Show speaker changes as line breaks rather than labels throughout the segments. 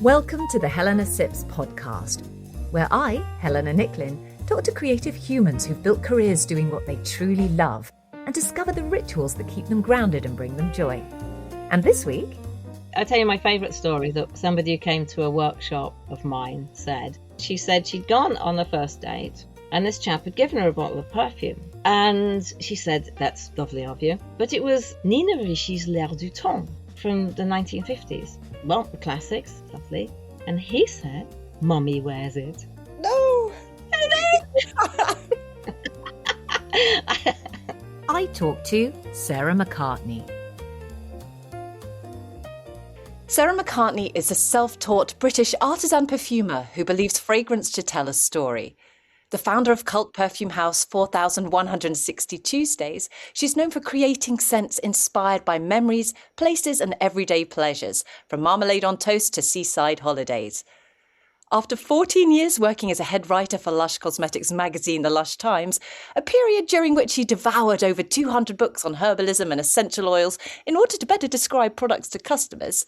Welcome to the Helena Sips podcast, where I, Helena Nicklin, talk to creative humans who've built careers doing what they truly love and discover the rituals that keep them grounded and bring them joy. And this week...
I'll tell you my favourite story that somebody who came to a workshop of mine said. She said she'd gone on a first date and this chap had given her a bottle of perfume. And she said, "That's lovely of you." But it was Nina Ricci's L'air du temps from the 1950s. Well, the classics, lovely. And he said, "Mummy wears it."
No!
I talked to Sarah McCartney.
Sarah McCartney is a self-taught British artisan perfumer who believes fragrance should tell a story. The founder of cult perfume house 4160 Tuesdays, she's known for creating scents inspired by memories, places and everyday pleasures, from marmalade on toast to seaside holidays. After 14 years working as a head writer for Lush Cosmetics magazine, The Lush Times, a period during which she devoured over 200 books on herbalism and essential oils in order to better describe products to customers,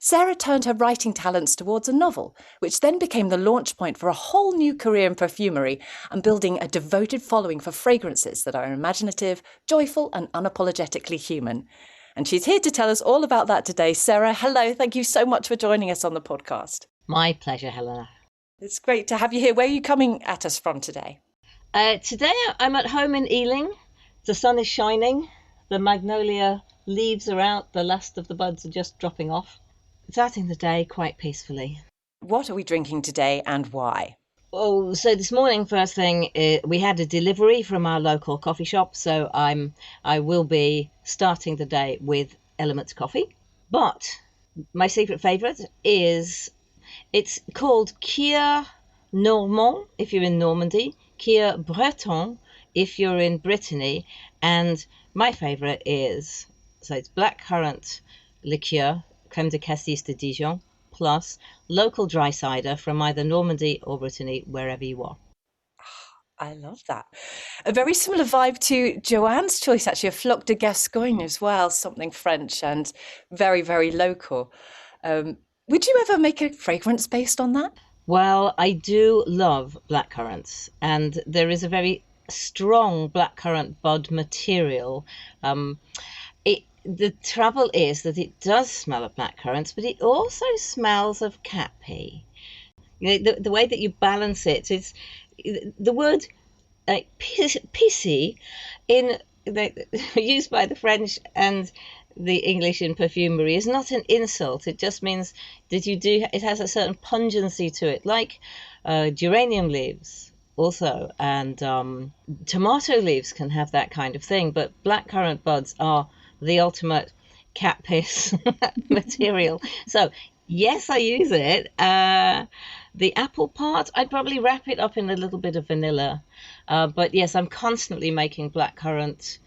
Sarah turned her writing talents towards a novel, which then became the launch point for a whole new career in perfumery and building a devoted following for fragrances that are imaginative, joyful and unapologetically human. And she's here to tell us all about that today. Sarah, hello. Thank you so much for joining us on the podcast.
My pleasure, Helena.
It's great to have you here. Where are you coming at us from today?
Today I'm at home in Ealing. The sun is shining. The magnolia leaves are out. The last of the buds are just dropping off. Starting the day quite peacefully.
What are we drinking today and why?
Oh, so this morning, first thing, we had a delivery from our local coffee shop. So I will be starting the day with Elements coffee. But my secret favourite is... It's called Kir Normand if you're in Normandy, Kir Breton if you're in Brittany, and my favourite is, so it's blackcurrant liqueur, crème de cassis de Dijon, plus local dry cider from either Normandy or Brittany, wherever you are.
I love that. A very similar vibe to Joanne's choice, actually, a Floc de Gascogne as well, something French and very, very local. Would you ever make a fragrance based on that?
Well, I do love blackcurrants, and there is a very strong blackcurrant bud material. The trouble is that it does smell of blackcurrants, but it also smells of cat pee. The way that you balance it is the word pissy used by the French and the English in perfumery is not an insult. It just means that it has a certain pungency to it, like geranium leaves also, and tomato leaves can have that kind of thing, but blackcurrant buds are the ultimate cat piss material. So yes, I use it. The apple part, I'd probably wrap it up in a little bit of vanilla, but yes, I'm constantly making blackcurrant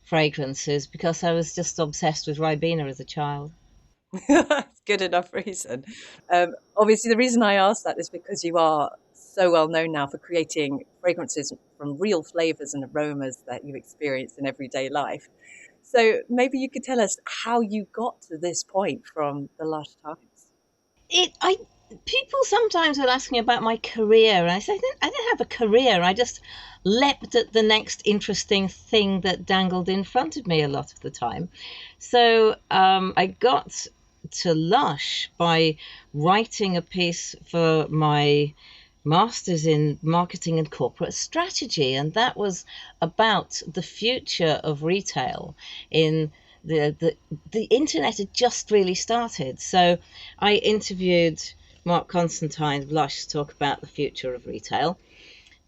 fragrances because I was just obsessed with Ribena as a child.
Good enough reason. Obviously, the reason I asked that is because you are so well known now for creating fragrances from real flavors and aromas that you experience in everyday life. So maybe you could tell us how you got to this point from the Lush Times.
People sometimes will ask me about my career, and I say I didn't have a career. I just leapt at the next interesting thing that dangled in front of me a lot of the time. So I got to Lush by writing a piece for my Masters in Marketing and Corporate Strategy, and that was about the future of retail. In the internet had just really started, so I interviewed Mark Constantine of Lush to talk about the future of retail,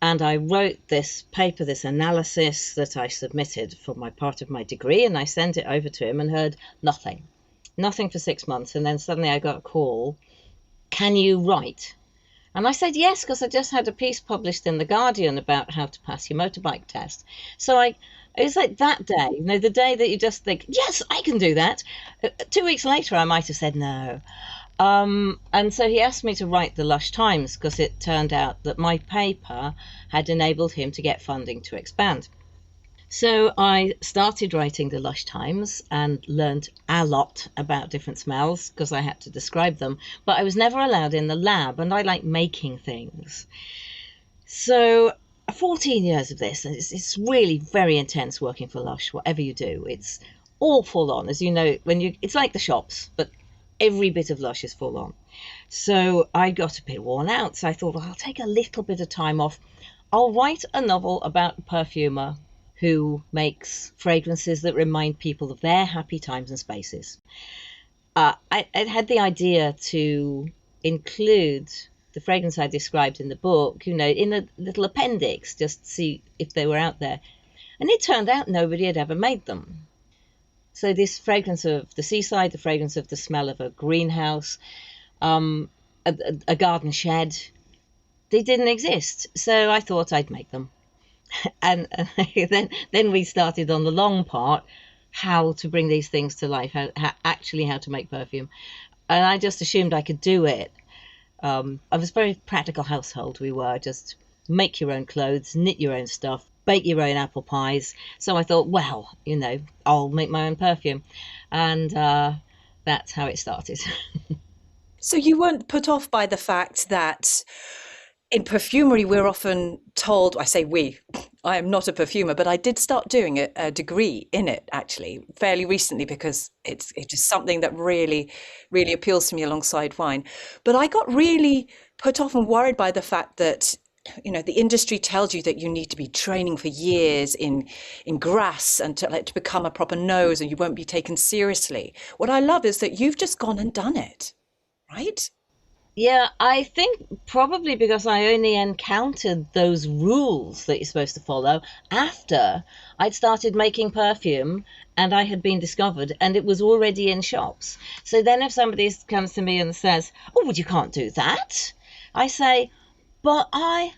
and I wrote this paper, this analysis that I submitted for my part of my degree, and I sent it over to him and heard nothing for 6 months, and then suddenly I got a call, "Can you write?" And I said yes, because I just had a piece published in The Guardian about how to pass your motorbike test. So it was like that day, the day that you just think, yes, I can do that. 2 weeks later, I might have said no. And so he asked me to write the Lush Times because it turned out that my paper had enabled him to get funding to expand. So I started writing the Lush Times and learned a lot about different smells because I had to describe them, but I was never allowed in the lab, and I like making things. So 14 years of this, and it's really very intense working for Lush, whatever you do. It's all full on, as you know, it's like the shops, but every bit of Lush is full on. So I got a bit worn out, so I thought, well, I'll take a little bit of time off. I'll write a novel about a perfumer who makes fragrances that remind people of their happy times and spaces. I had the idea to include the fragrance I described in the book, in a little appendix, just to see if they were out there. And it turned out nobody had ever made them. So this fragrance of the seaside, the fragrance of the smell of a greenhouse, a garden shed, they didn't exist. So I thought I'd make them. And then we started on the long part, how to bring these things to life, how to make perfume. And I just assumed I could do it. I was a very practical household. We were just make your own clothes, knit your own stuff, bake your own apple pies. So I thought, well, I'll make my own perfume. And that's how it started.
So you weren't put off by the fact that in perfumery, we're often told, I say we, I am not a perfumer, but I did start doing a degree in it actually fairly recently because it's just something that really, really appeals to me alongside wine. But I got really put off and worried by the fact that, the industry tells you that you need to be training for years in grass and to become a proper nose and you won't be taken seriously. What I love is that you've just gone and done it, right?
Yeah, I think probably because I only encountered those rules that you're supposed to follow after I'd started making perfume and I had been discovered and it was already in shops. So then if somebody comes to me and says, oh, well, you can't do that, I say, but I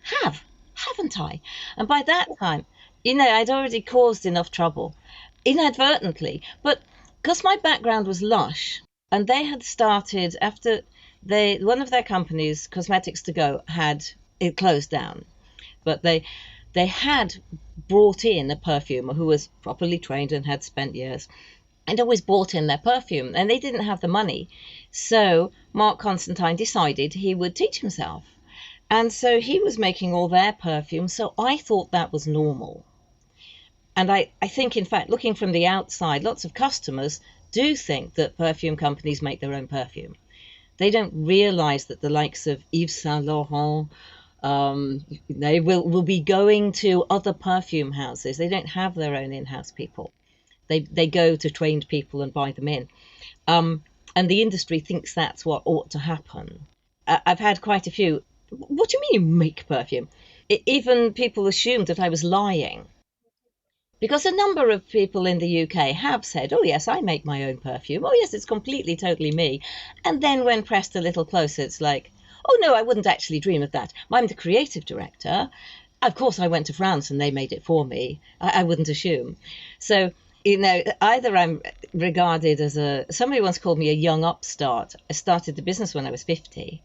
haven't I? And by that time, I'd already caused enough trouble inadvertently. But because my background was Lush and they had started after... one of their companies, Cosmetics to Go, had it closed down, but they had brought in a perfumer who was properly trained and had spent years, and always bought in their perfume, and they didn't have the money. So Mark Constantine decided he would teach himself, and so he was making all their perfume. So I thought that was normal, and I think, in fact, looking from the outside, lots of customers do think that perfume companies make their own perfume. They don't realize that the likes of Yves Saint Laurent, they will be going to other perfume houses. They don't have their own in-house people. They go to trained people and buy them in. And the industry thinks that's what ought to happen. I've had quite a few. What do you mean you make perfume? Even people assumed that I was lying. Because a number of people in the UK have said, oh, yes, I make my own perfume. Oh, yes, it's completely, totally me. And then when pressed a little closer, it's like, oh, no, I wouldn't actually dream of that. I'm the creative director. Of course, I went to France and they made it for me. I wouldn't assume. So, either I'm regarded as somebody once called me a young upstart. I started the business when I was 50.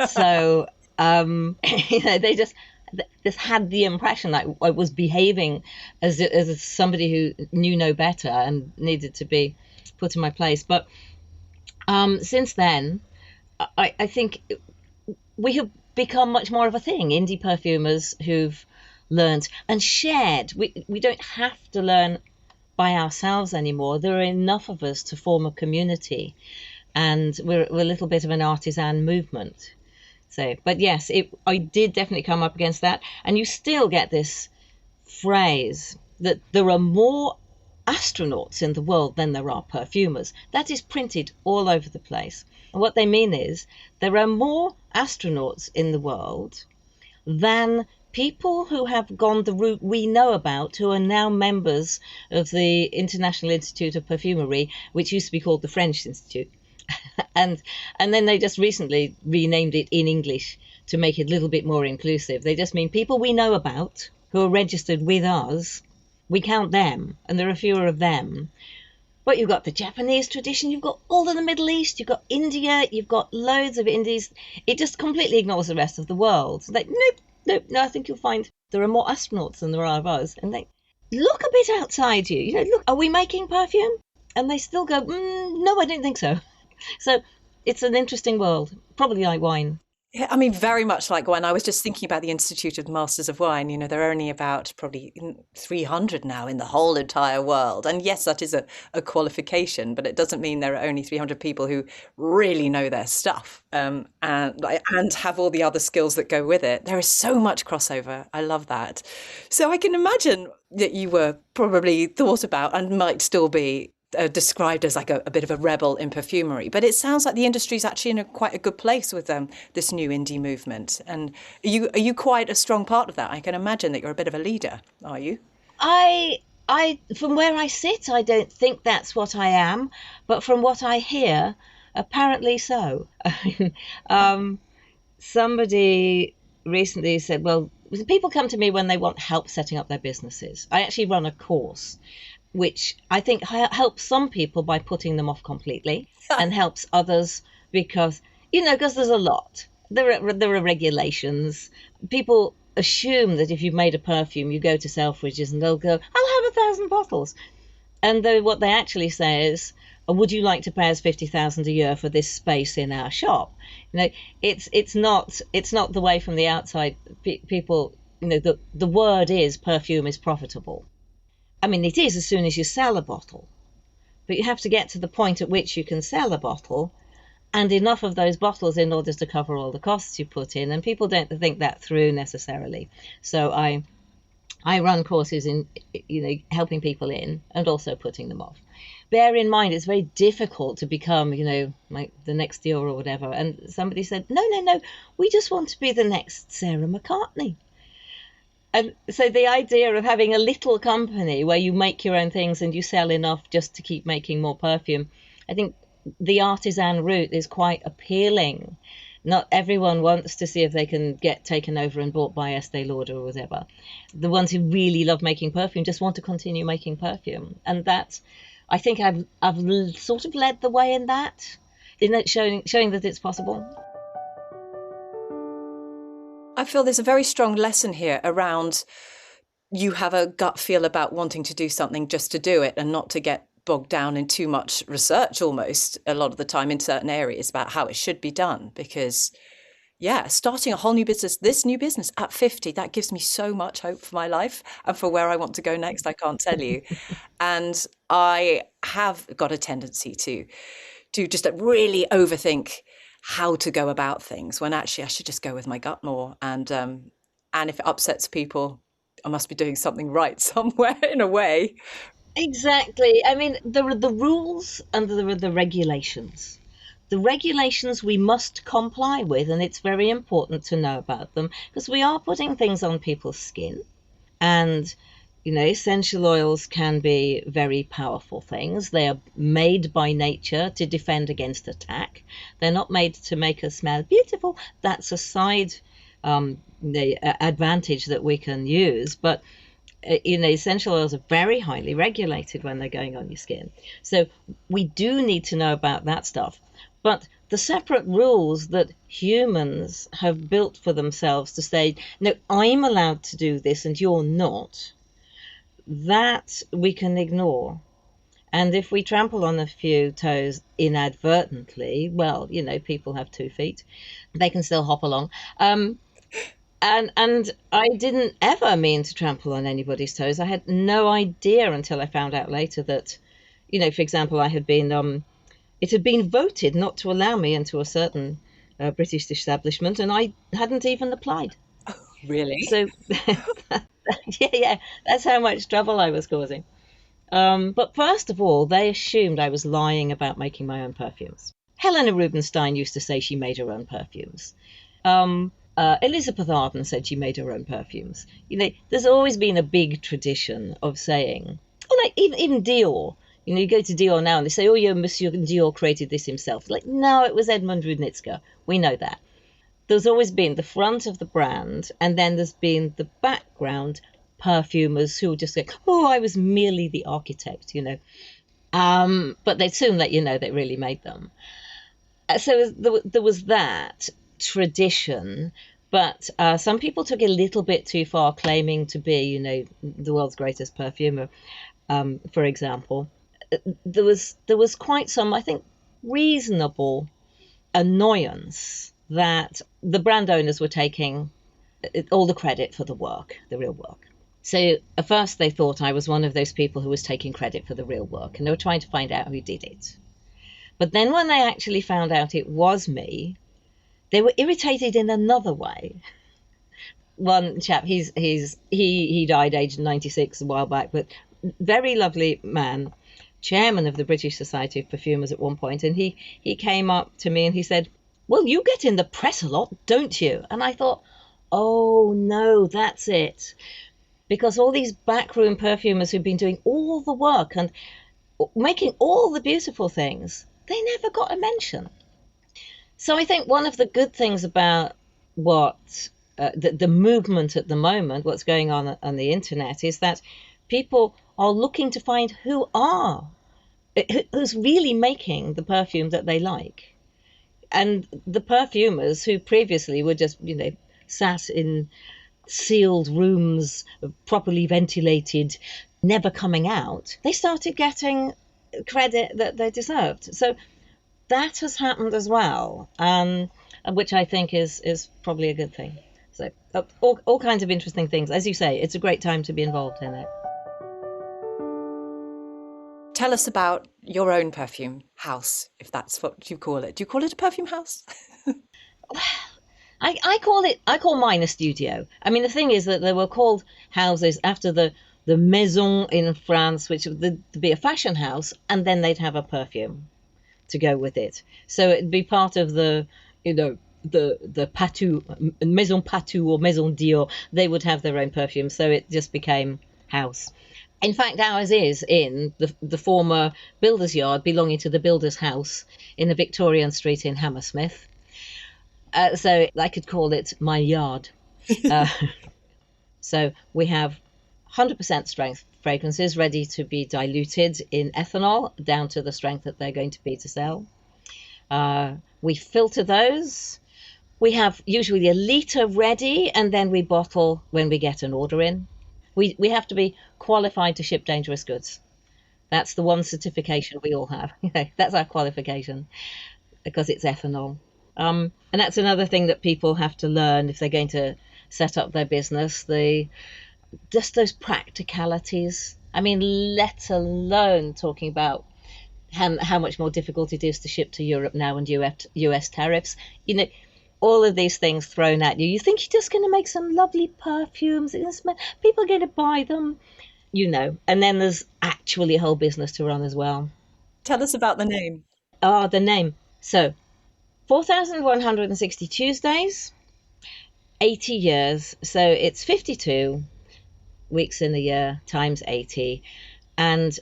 So, they just had the impression that I was behaving as somebody who knew no better and needed to be put in my place. But since then, I think we have become much more of a thing. Indie perfumers who've learned and shared. We don't have to learn by ourselves anymore. There are enough of us to form a community, and we're a little bit of an artisan movement. So, but yes, I did definitely come up against that. And you still get this phrase that there are more astronauts in the world than there are perfumers. That is printed all over the place. And what they mean is there are more astronauts in the world than people who have gone the route we know about, who are now members of the International Institute of Perfumery, which used to be called the French Institute. And then they just recently renamed it in English to make it a little bit more inclusive. They just mean people we know about who are registered with us. We count them, and there are fewer of them. But you've got the Japanese tradition, you've got all of the Middle East, you've got India, you've got loads of Indies. It just completely ignores the rest of the world. Like, nope, I think you'll find there are more astronauts than there are of us. And look a bit outside you. Look, are we making perfume? And they still go, no, I don't think so. So it's an interesting world, probably like wine.
Yeah, I mean, very much like wine. I was just thinking about the Institute of Masters of Wine. There are only about probably 300 now in the whole entire world. And yes, that is a qualification, but it doesn't mean there are only 300 people who really know their stuff, and have all the other skills that go with it. There is so much crossover. I love that. So I can imagine that you were probably thought about and might still be described as like a bit of a rebel in perfumery, but it sounds like the industry is actually in quite a good place with this new indie movement. And are you quite a strong part of that? I can imagine that you're a bit of a leader, are you?
I from where I sit, I don't think that's what I am, but from what I hear, apparently so. Somebody recently said, well, people come to me when they want help setting up their businesses. I actually run a course which I think helps some people by putting them off completely and helps others because there's a lot. There are regulations. People assume that if you've made a perfume, you go to Selfridges and they'll go, I'll have 1,000 bottles. And what they actually say is, would you like to pay us 50,000 a year for this space in our shop? It's not the way from the outside. People, the word is perfume is profitable. I mean, it is as soon as you sell a bottle, but you have to get to the point at which you can sell a bottle and enough of those bottles in order to cover all the costs you put in. And people don't think that through necessarily. So I run courses in, helping people in and also putting them off. Bear in mind, it's very difficult to become, like the next Dior or whatever. And somebody said, no, we just want to be the next Sarah McCartney. And so the idea of having a little company where you make your own things and you sell enough just to keep making more perfume, I think the artisan route is quite appealing. Not everyone wants to see if they can get taken over and bought by Estee Lauder or whatever. The ones who really love making perfume just want to continue making perfume. And that's, I think I've sort of led the way in that, showing that it's possible.
I feel there's a very strong lesson here around you have a gut feel about wanting to do something just to do it and not to get bogged down in too much research almost a lot of the time in certain areas about how it should be done. Because, starting a whole new business, this new business at 50, that gives me so much hope for my life and for where I want to go next, I can't tell you. And I have got a tendency to just really overthink how to go about things when actually I should just go with my gut more. And if it upsets people, I must be doing something right somewhere in a way.
Exactly. I mean, there are the rules and there are the regulations. The regulations we must comply with, and it's very important to know about them because we are putting things on people's skin. And essential oils can be very powerful things. They are made by nature to defend against attack. They're not made to make us smell beautiful. That's a side advantage that we can use. But essential oils are very highly regulated when they're going on your skin. So we do need to know about that stuff. But the separate rules that humans have built for themselves to say, no, I'm allowed to do this and you're not, that we can ignore. And if we trample on a few toes inadvertently, well, people have 2 feet, they can still hop along. And I didn't ever mean to trample on anybody's toes. I had no idea until I found out later that, for example, I had been, it had been voted not to allow me into a certain British establishment, and I hadn't even applied.
Oh, really?
So yeah, that's how much trouble I was causing. But first of all, they assumed I was lying about making my own perfumes. Helena Rubinstein used to say she made her own perfumes. Elizabeth Arden said she made her own perfumes. There's always been a big tradition of saying, like even Dior. You go to Dior now and they say, oh, yeah, Monsieur Dior created this himself. Like, no, it was Edmund Rudnitzer. We know that. There's always been the front of the brand, and then there's been the background perfumers who just go, oh, I was merely the architect, But they'd soon let you know they really made them. So there was that tradition, But some people took it a little bit too far, claiming to be, you know, the world's greatest perfumer, for example. There was quite some, I think, reasonable annoyance that the brand owners were taking all the credit for the work, the real work. So at first they thought I was one of those people who was taking credit for the real work, and they were trying to find out who did it. But then when they actually found out it was me, they were irritated in another way. One chap, he died aged 96 a while back, but very lovely man, chairman of the British Society of Perfumers at one point, and he came up to me and he said, "Well, you get in the press a lot, don't you?" And I thought, oh no, that's it. Because all these backroom perfumers who've been doing all the work and making all the beautiful things, they never got a mention. So I think one of the good things about what the movement at the moment, what's going on the internet, is that people are looking to find who's really making the perfume that they like. And the perfumers who previously were just, you know, sat in sealed rooms, properly ventilated, never coming out, they started getting credit that they deserved. So that has happened as well, which I think is probably a good thing. So all kinds of interesting things. As you say, it's a great time to be involved in it.
Tell us about your own perfume house, if that's what you call it. Do you call it a perfume house?
I call mine a studio. I mean, the thing is that they were called houses after the maison in France, which would be a fashion house, and then they'd have a perfume to go with it. So it'd be part of the, you know, the Patou, Maison Patou or Maison Dior. They would have their own perfume, so it just became house. In fact, ours is in the former builder's yard belonging to the builder's house in the Victorian Street in Hammersmith. So I could call it my yard. So we have 100% strength fragrances ready to be diluted in ethanol down to the strength that they're going to be to sell. We filter those. We have usually a litre ready, and then we bottle when we get an order in. We have to be qualified to ship dangerous goods. That's the one certification we all have. That's our qualification, because it's ethanol. And that's another thing that people have to learn if they're going to set up their business. Just those practicalities. I mean, let alone talking about how much more difficult it is to ship to Europe now and US tariffs. You know, all of these things thrown at you. You think you're just going to make some lovely perfumes. People are going to buy them, you know. And then there's actually a whole business to run as well.
Tell us about the name.
The name. So, 4,160 Tuesdays, 80 years. So it's 52 weeks in the year times 80. And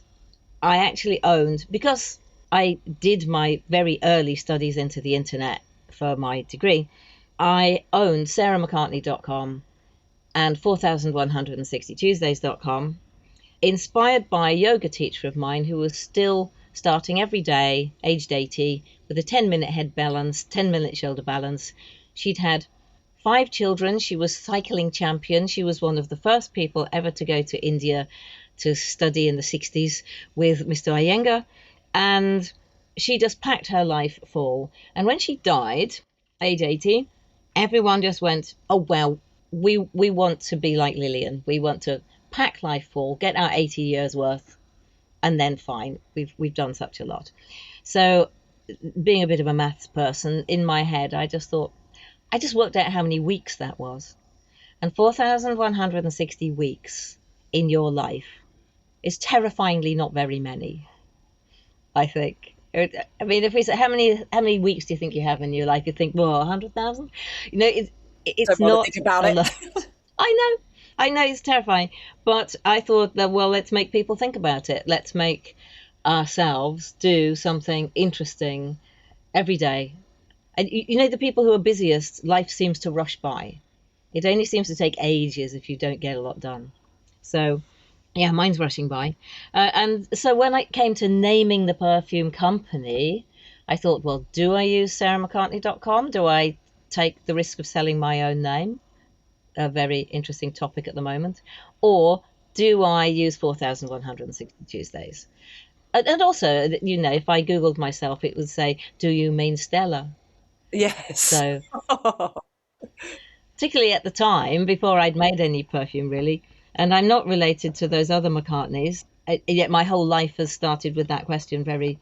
I actually owned, because I did my very early studies into the internet for my degree, I owned sarahmccartney.com and 4160tuesdays.com, inspired by a yoga teacher of mine who was still starting every day, aged 80, with a 10-minute head balance, 10-minute shoulder balance. She'd had 5 children. She was cycling champion. She was one of the first people ever to go to India to study in the 60s with Mr. Iyengar. And she just packed her life full. And when she died, age 80, everyone just went, oh, well, we want to be like Lillian. We want to pack life full, get our 80 years worth, and then fine. We've done such a lot. So being a bit of a maths person, in my head, I just worked out how many weeks that was. And 4,160 weeks in your life is terrifyingly not very many, I think. I mean, if we say how many weeks do you think you have in your life? You think, well, 100,000? You know, it's not
about it.
I know it's terrifying, but I thought that, well, let's make people think about it. Let's make ourselves do something interesting every day. And you know, the people who are busiest, life seems to rush by. It only seems to take ages if you don't get a lot done. So yeah, mine's rushing by. And so when I came to naming the perfume company, I thought, well, do I use sarahmccartney.com? Do I take the risk of selling my own name, a very interesting topic at the moment, or do I use 4,160 Tuesdays? And also, if I Googled myself, it would say, do you mean Stella?
Yes.
So, particularly at the time, before I'd made any perfume, really, and I'm not related to those other McCartneys, yet my whole life has started with that question very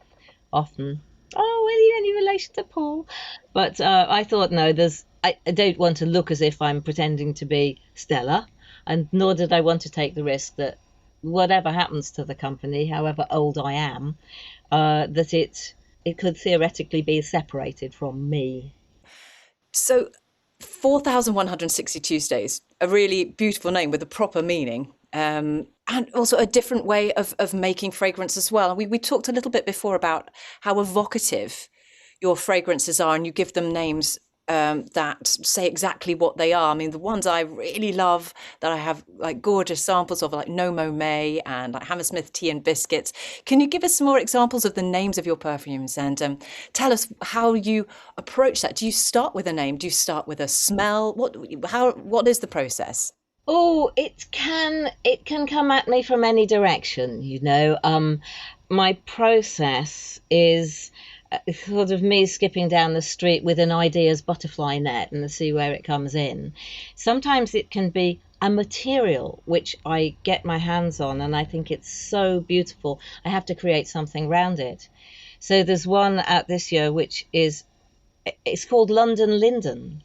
often. Oh, are you any relation to Paul? But I thought, no, I don't want to look as if I'm pretending to be Stella, and nor did I want to take the risk that whatever happens to the company, however old I am, that it could theoretically be separated from me.
So 4,160 Tuesdays, a really beautiful name with a proper meaning. And also a different way of making fragrance as well. We talked a little bit before about how evocative your fragrances are, and you give them names that say exactly what they are. I mean, the ones I really love that I have like gorgeous samples of, like Nomo May and like Hammersmith Tea and Biscuits. Can you give us some more examples of the names of your perfumes and tell us how you approach that? Do you start with a name? Do you start with a smell? What is the process?
Oh, it can come at me from any direction, My process is sort of me skipping down the street with an idea's butterfly net and see where it comes in. Sometimes it can be a material which I get my hands on and I think it's so beautiful, I have to create something around it. So there's one out this year which it's called London Linden,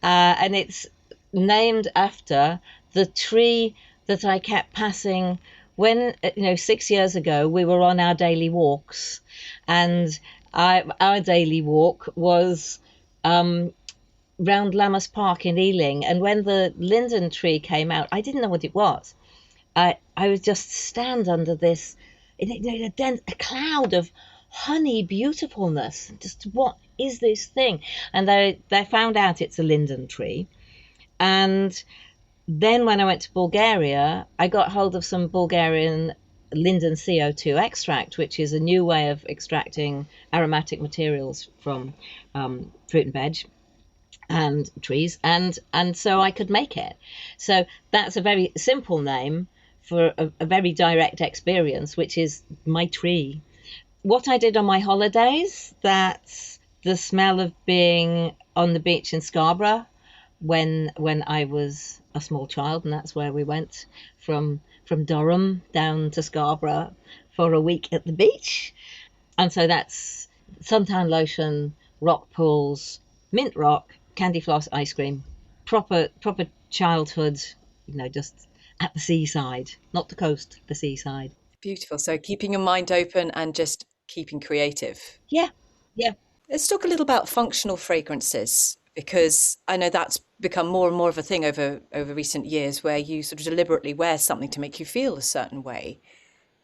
and it's named after the tree that I kept passing when, 6 years ago, we were on our daily walks, and our daily walk was round Lammas Park in Ealing. And when the linden tree came out, I didn't know what it was. I would just stand under this, a cloud of honey beautifulness. Just, what is this thing? And they found out it's a linden tree. And then when I went to Bulgaria, I got hold of some Bulgarian linden CO2 extract, which is a new way of extracting aromatic materials from fruit and veg and trees. And so I could make it. So that's a very simple name for a very direct experience, which is my tree. What I did on my holidays, that's the smell of being on the beach in Scarborough when I was a small child, and that's where we went from Durham down to Scarborough for a week at the beach. And so that's suntan lotion, rock pools, mint rock, candy floss, ice cream, proper childhood, just at the seaside, not the coast, the seaside.
Beautiful. So keeping your mind open and just keeping creative.
Yeah.
Let's talk a little about functional fragrances, because I know that's become more and more of a thing over recent years, where you sort of deliberately wear something to make you feel a certain way.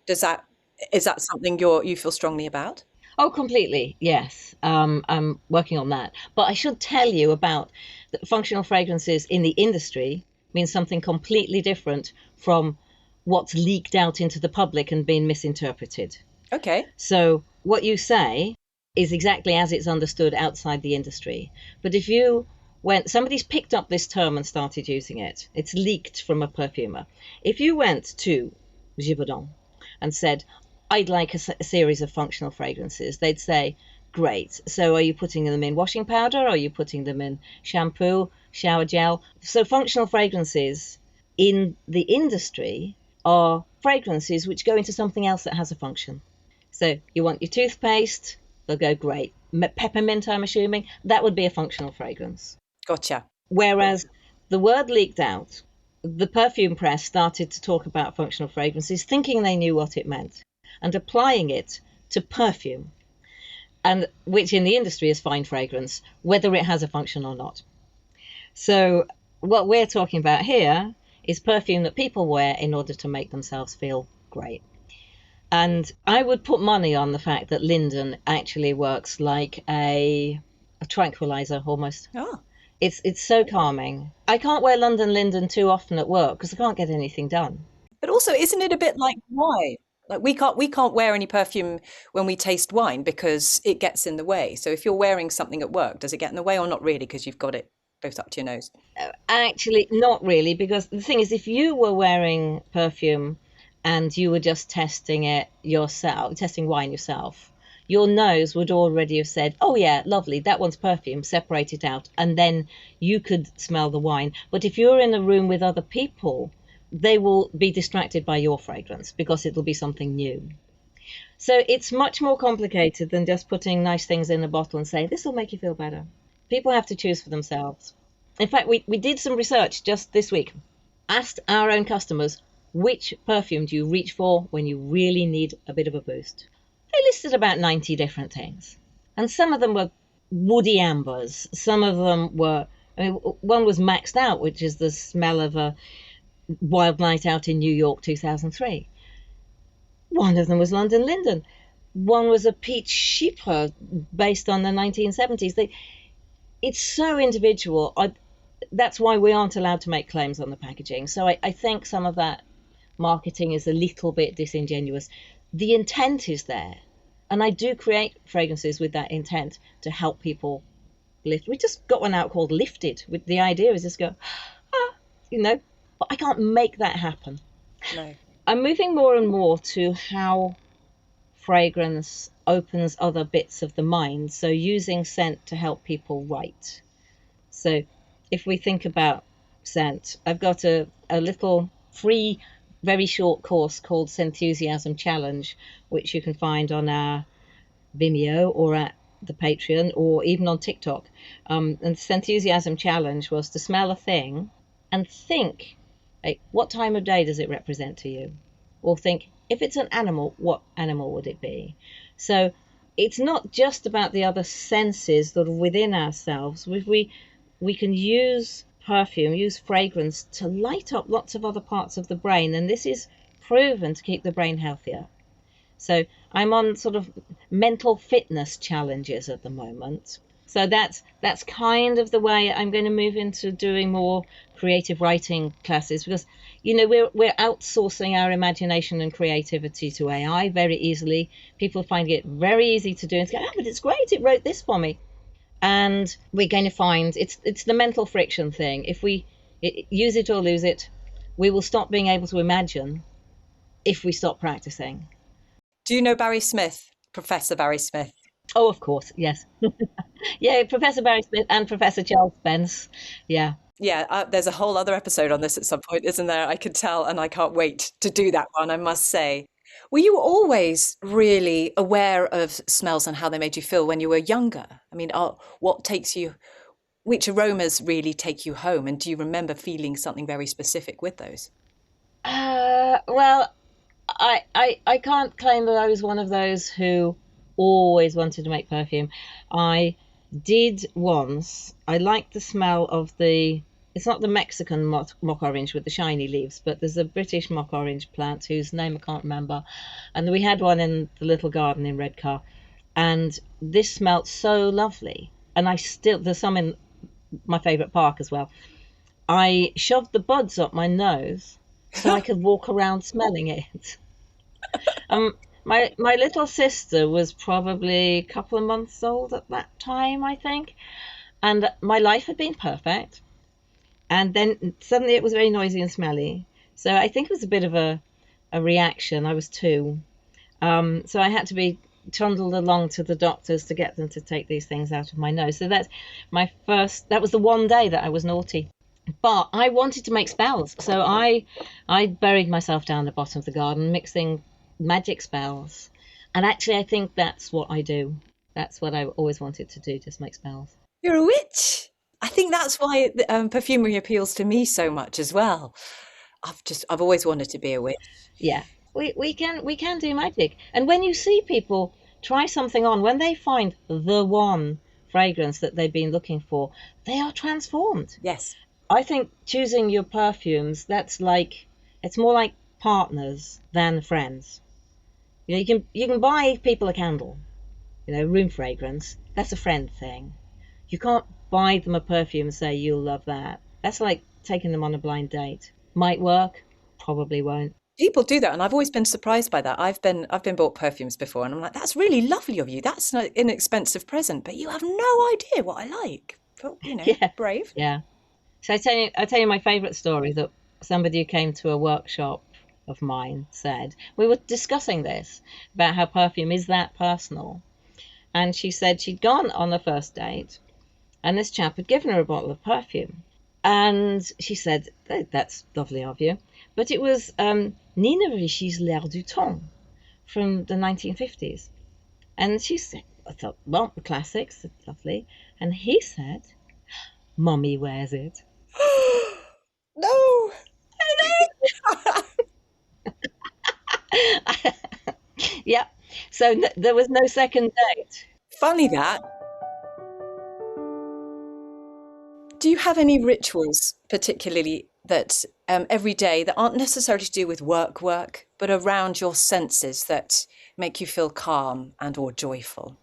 Is that something you feel strongly about?
Oh, completely. Yes. I'm working on that. But I should tell you about that functional fragrances in the industry means something completely different from what's leaked out into the public and been misinterpreted.
Okay.
So what you say is exactly as it's understood outside the industry. But if somebody's picked up this term and started using it, it's leaked from a perfumer. If you went to Givaudan and said, I'd like a series of functional fragrances, they'd say, great. So are you putting them in washing powder? Are you putting them in shampoo, shower gel? So functional fragrances in the industry are fragrances which go into something else that has a function. So you want your toothpaste, they'll go great. Peppermint, I'm assuming, that would be a functional fragrance.
Gotcha.
Whereas the word leaked out, the perfume press started to talk about functional fragrances, thinking they knew what it meant, and applying it to perfume, and which in the industry is fine fragrance, whether it has a function or not. So what we're talking about here is perfume that people wear in order to make themselves feel great. And I would put money on the fact that linden actually works like a tranquilizer almost.
Oh.
It's so calming. I can't wear London Linden too often at work because I can't get anything done.
But also, isn't it a bit like wine? Like we can't wear any perfume when we taste wine because it gets in the way. So if you're wearing something at work, does it get in the way or not really because you've got it both up to your nose?
Actually, not really, because the thing is, if you were wearing perfume and you were just testing it yourself, testing wine yourself, your nose would already have said, oh yeah, lovely, that one's perfume, separate it out, and then you could smell the wine. But if you're in a room with other people, they will be distracted by your fragrance because it'll be something new. So it's much more complicated than just putting nice things in a bottle and saying, this will make you feel better. People have to choose for themselves. In fact, we did some research just this week, asked our own customers, which perfume do you reach for when you really need a bit of a boost? They listed about 90 different things. And some of them were woody ambers. Some of them were, one was Maxed Out, which is the smell of a wild night out in New York 2003. One of them was London Linden. One was a peach chypre based on the 1970s. It's so individual. That's why we aren't allowed to make claims on the packaging. So I think some of that marketing is a little bit disingenuous. The intent is there. And I do create fragrances with that intent to help people lift. We just got one out called Lifted. With the idea is just go, but I can't make that happen.
No.
I'm moving more and more to how fragrance opens other bits of the mind. So using scent to help people write. So if we think about scent, I've got a little free, very short course called Scenthusiasm Challenge, which you can find on our Vimeo or at the Patreon or even on TikTok. And the Scenthusiasm Challenge was to smell a thing and think, what time of day does it represent to you? Or think, if it's an animal, what animal would it be? So it's not just about the other senses that are within ourselves. We can use perfume, use fragrance to light up lots of other parts of the brain. And this is proven to keep the brain healthier. So I'm on sort of mental fitness challenges at the moment. So that's kind of the way I'm going to move into doing more creative writing classes, because we're outsourcing our imagination and creativity to AI very easily. People find it very easy to do and go, but it's great, it wrote this for me. And we're going to find it's the mental friction thing. If we use it or lose it, we will stop being able to imagine if we stop practicing.
Do you know Barry Smith, Professor Barry Smith?
Oh, of course, yes. Yeah, Professor Barry Smith and Professor Charles Spence. Yeah.
Yeah, there's a whole other episode on this at some point, isn't there? I can tell, and I can't wait to do that one, I must say. Were you always really aware of smells and how they made you feel when you were younger? I mean, which aromas really take you home? And do you remember feeling something very specific with those?
Well, I can't claim that I was one of those who always wanted to make perfume. I did once. I liked the smell of it's not the Mexican mock orange with the shiny leaves, but there's a British mock orange plant whose name I can't remember. And we had one in the little garden in Redcar. And this smelled so lovely. And there's some in my favourite park as well. I shoved the buds up my nose so I could walk around smelling it. My little sister was probably a couple of months old at that time, I think. And my life had been perfect. And then suddenly it was very noisy and smelly. So I think it was a bit of a reaction. I was 2. So I had to be trundled along to the doctors to get them to take these things out of my nose. So that was the one day that I was naughty. But I wanted to make spells. So I buried myself down the bottom of the garden mixing magic spells. And actually, I think that's what I do. That's what I always wanted to do, just make spells.
You're a witch. I think that's why perfumery appeals to me so much as well. I've always wanted to be a witch.
Yeah, we can do magic. And when you see people try something on, when they find the one fragrance that they've been looking for, they are transformed.
Yes.
I think choosing your perfumes, it's more like partners than friends. You can buy people a candle, room fragrance. That's a friend thing. You can't buy them a perfume and say you'll love that. That's like taking them on a blind date. Might work, probably won't.
People do that, and I've always been surprised by that. I've been bought perfumes before, and I'm like, that's really lovely of you. That's an inexpensive present, but you have no idea what I like. But,
Yeah,
brave.
yeah. So I tell you my favourite story that somebody who came to a workshop of mine said. We were discussing this about how perfume is that personal, and she said she'd gone on a first date, and this chap had given her a bottle of perfume, and she said, "That's lovely of you," but it was Nina Ricci's L'air du Temps from the 1950s, and she said, "I thought, well, the classics, it's lovely," and he said, "Mummy wears it."
No.
Yeah. So there was no second date.
Funny that. Do you have any rituals, particularly that every day, that aren't necessarily to do with work, but around your senses that make you feel calm and or joyful?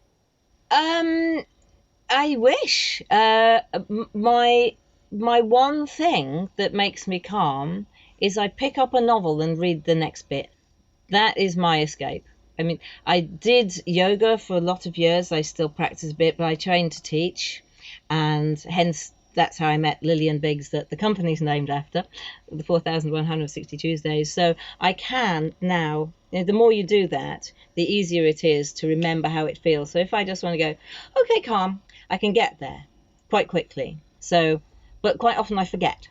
I wish. My one thing that makes me calm is I pick up a novel and read the next bit. That is my escape. I mean, I did yoga for a lot of years. I still practice a bit, but I trained to teach, and hence that's how I met Lillian Biggs, that the company's named after, the 4,160 Tuesdays. So I can now, the more you do that, the easier it is to remember how it feels. So if I just want to go, okay, calm, I can get there quite quickly. So, but quite often I forget.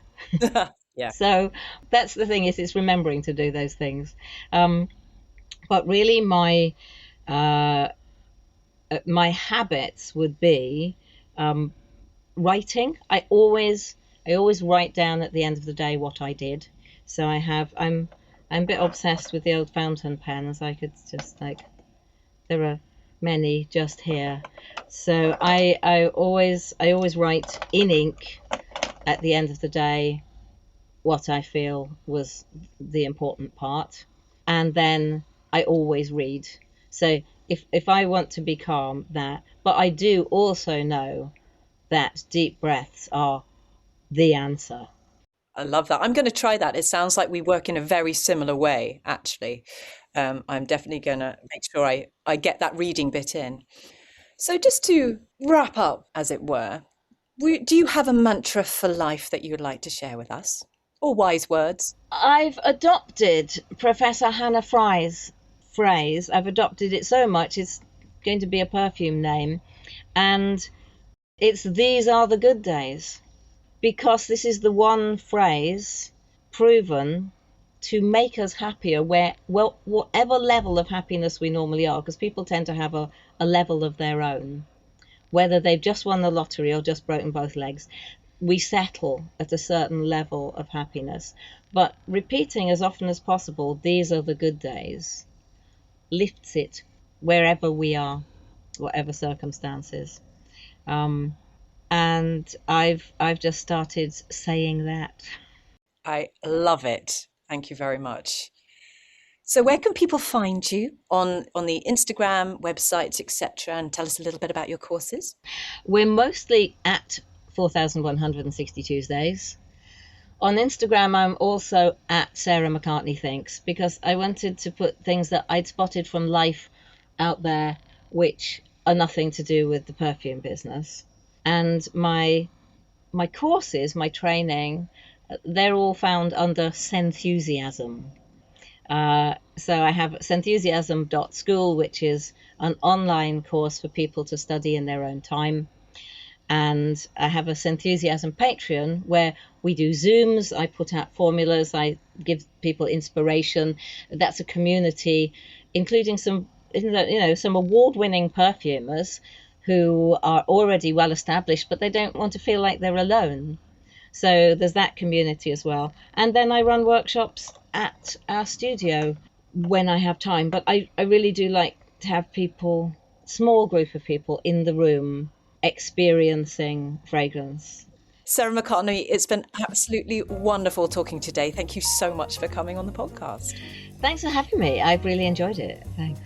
Yeah.
So that's the thing, is it's remembering to do those things. But really my habits would be writing. I always write down at the end of the day what I did. So I'm a bit obsessed with the old fountain pens. I could just there are many just here. So I always write in ink at the end of the day what I feel was the important part, and then I always read. So if I want to be calm, but I do also know that deep breaths are the answer.
I love that. I'm going to try that. It sounds like we work in a very similar way, actually. I'm definitely going to make sure I get that reading bit in. So just to wrap up, as it were, do you have a mantra for life that you would like to share with us? Or wise words?
I've adopted Professor Hannah Fry's phrase. I've adopted it so much, it's going to be a perfume name. And it's "these are the good days," because this is the one phrase proven to make us happier whatever level of happiness we normally are, because people tend to have a level of their own, whether they've just won the lottery or just broken both legs. We settle at a certain level of happiness, but repeating as often as possible, "these are the good days," lifts it wherever we are, whatever circumstances. And I've just started saying that.
I love it. Thank you very much. So where can people find you on the Instagram, websites, etc., and tell us a little bit about your courses?
We're mostly at 4,160 Tuesdays. On Instagram, I'm also at Sarah McCartney Thinks, because I wanted to put things that I'd spotted from life out there which are nothing to do with the perfume business. And my courses, my training, they're all found under Senthusiasm. So I have senthusiasm.school, which is an online course for people to study in their own time. And I have a Senthusiasm Patreon where we do Zooms. I put out formulas. I give people inspiration. That's a community, including some award-winning perfumers who are already well established, but they don't want to feel like they're alone. So there's that community as well. And then I run workshops at our studio when I have time. But I really do like to have people, small group of people in the room experiencing fragrance.
Sarah McCartney, it's been absolutely wonderful talking today. Thank you so much for coming on the podcast.
Thanks for having me. I've really enjoyed it. Thanks.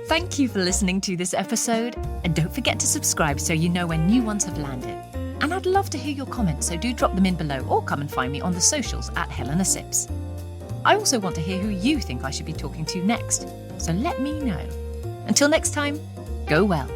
Thank you for listening to this episode, and don't forget to subscribe so you know when new ones have landed. And I'd love to hear your comments, so do drop them in below or come and find me on the socials at Helena Sips. I also want to hear who you think I should be talking to next, so let me know. Until next time, go well.